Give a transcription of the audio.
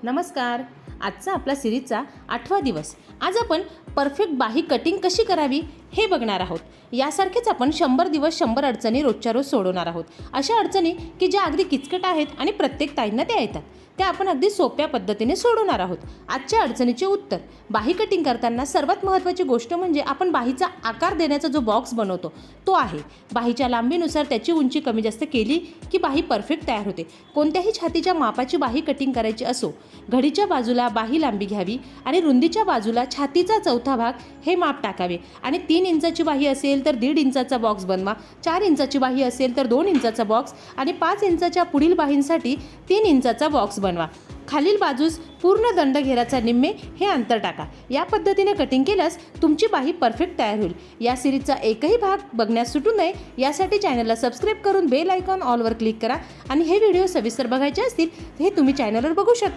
नमस्कार. आजचा आपला सिरीजचा 8वा दिवस. आज आपण परफेक्ट बाही कटिंग कशी करावी हे बघणार आहोत. यासारखेच आपण 100 दिवस 100 अडचणी रोजच्या रोज सोडवणार आहोत. अशा अडचणी की ज्या अगदी किचकट आहेत आणि प्रत्येक ताईंना त्या येतात, त्या आपण अगदी सोप्या पद्धतीने सोडवणार आहोत. आजच्या अडचणीचे उत्तर. बाही कटिंग करताना सर्वात महत्त्वाची गोष्ट म्हणजे आपण बाहीचा आकार देण्याचा जो बॉक्स बनवतो तो आहे. बाहीच्या लांबीनुसार त्याची उंची कमी जास्त केली की बाही परफेक्ट तयार होते. कोणत्याही छातीच्या मापाची बाही कटिंग करायची असो, घडीच्या बाजूला बाही लांबी घ्यावी आणि रुंदीच्या बाजूला छातीचा चौथा भाग हे माप टाकावे आणि 3 इंचाची बाही असेल तर 1.5 इंचाचा बॉक्स बनवा. 4 इंचाची बाही असेल तर 2 इंचाचा बॉक्स आणि 5 इंचाच्या पुढील बाहींसाठी 3 इंचाचा बॉक्स बनवा. खालील बाजूस पूर्ण दंडघेराचा निम्मे हे अंतर टाका. या पद्धतीने कटिंग केल्यास तुमची बाही परफेक्ट तयार होईल. या सिरीजचा एकही भाग बघण्यास सुटू नये यासाठी चॅनलला सबस्क्राईब करून बेल आयकॉन ऑलवर क्लिक करा आणि हे व्हिडिओ सविस्तर बघायचे असतील हे तुम्ही चॅनलवर बघू शकता.